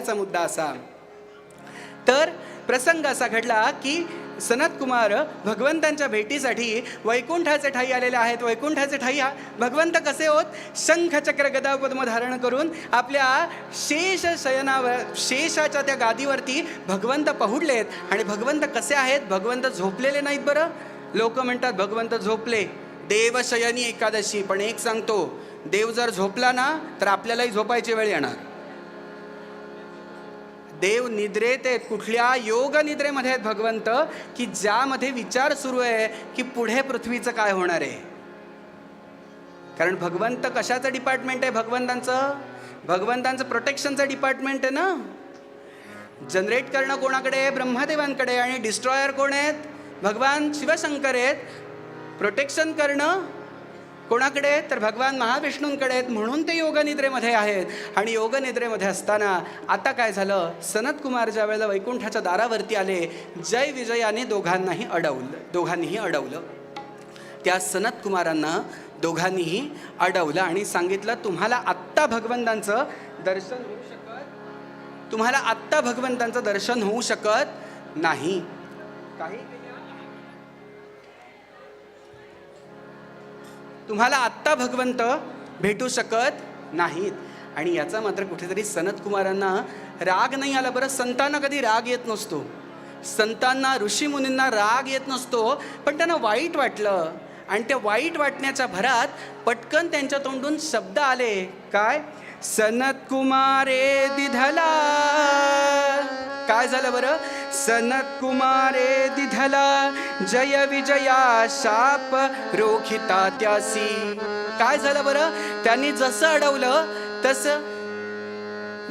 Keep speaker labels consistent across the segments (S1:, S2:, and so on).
S1: चा मुद्दा असा तर प्रसंग असा घडला की सनत कुमार भगवंतांच्या भेटीसाठी वैकुंठाचे ठाई आलेले आहेत. वैकुंठाचे ठाई भगवंत कसे होत? शंख चक्र गदा पद्म धारण करून आपल्या शेष शयनावर शेषाच्या त्या गादीवरती भगवंत पहुडलेत. आणि भगवंत कसे आहेत? भगवंत झोपलेले नाहीत. बरं, लोक म्हणतात भगवंत झोपले, देवशयनी एकादशी. पण एक सांगतो, देव जर झोपला ना तर आपल्यालाही झोपायची वेळ येणार. देव निद्रेत आहेत. कुठल्या योग निद्रेमध्ये आहेत भगवंत? की ज्यामध्ये विचार सुरू आहे की पुढे पृथ्वीचं काय होणार आहे. कारण भगवंत कशाचं डिपार्टमेंट आहे? भगवंतांचं प्रोटेक्शनचं डिपार्टमेंट आहे ना. जनरेट करणं कोणाकडे आहे? ब्रह्मदेवांकडे. आणि डिस्ट्रॉयर कोण आहेत? भगवान शिवशंकर आहेत. प्रोटेक्शन करणं कोणाकडे? तर भगवान महाविष्णूंकडे आहेत. म्हणून ते योगनिद्रेमध्ये आहेत. आणि योगनिद्रेमध्ये असताना आता काय झालं? सनत कुमार ज्या वेळेला वैकुंठाच्या दारावरती आले, जय विजयाने दोघांनीही अडवलं. त्या सनत कुमारांना दोघांनीही अडवलं आणि सांगितलं, तुम्हाला आत्ता भगवंतांचं दर्शन होऊ शकत नाही. तुम्हाला आत्ता भगवंत भेटू शकत नाहीत. आणि याचा मात्र कुठेतरी सनत कुमारांना राग नाही आला. बरं, संतांना कधी राग येत नसतो, संतांना ऋषीमुनींना राग येत नसतो, पण त्यांना वाईट वाटलं. आणि त्या वाईट वाटण्याच्या भरात पटकन त्यांच्या तोंडून शब्द आले. काय? सनत कुमारे दिधला. काय झालं बरं? सनत कुमारे दिधला, जय विजया शाप रोखिता त्यासी. काय झालं बरं? त्यांनी जसं अडवलं तसं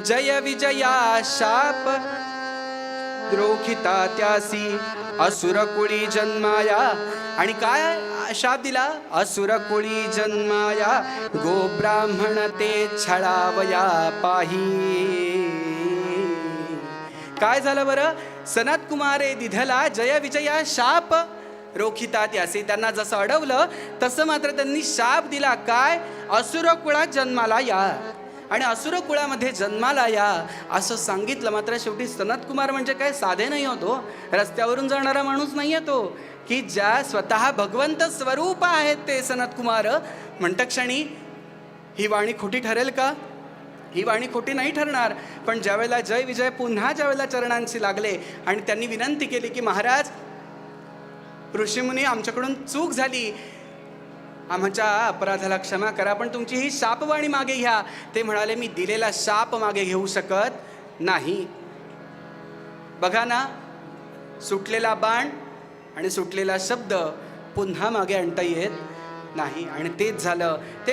S1: जय विजया शाप रोखिता त्यासी, असुरकुळी जन्माया. आणि काय शाप दिला? असुरकुळी जन्माया, गो ब्राह्मण ते छळावया पाही. काय झालं बरं? सनत कुमारे दिधला, जय विजया शाप रोखिता त्यासी. त्यांना जसं अडवलं तसं मात्र त्यांनी शाप दिला. काय? असुर कुळात जन्माला या. आणि असुर कुळामध्ये जन्माला या असं सांगितलं. मात्र शेवटी सनत कुमार म्हणजे काय साधे नाही होतो, रस्त्यावरून जाणारा माणूस नाही आहे तो, की ज्या स्वतः भगवंत स्वरूप आहेत ते सनत कुमार. म्हणतं क्षणी ही वाणी खोटी ठरेल का? ही वाणी खोटी नाही ठरणार. पण ज्यावेळेला जय विजय पुन्हा ज्यावेळेला चरणांशी लागले आणि त्यांनी विनंती केली की महाराज, ऋषीमुनी, आमच्याकडून चूक झाली, आमच्या अपराधाला क्षमा करा, पण तुमची ही शापवाणी मागे घ्या. ते म्हणाले, मी दिलेला शाप मागे घेऊ शकत नाही. बघा ना, सुटलेला बाण आणि सुटलेला शब्द पुन्हा मागे आणता येत नाही. आणि तेच झालं. ते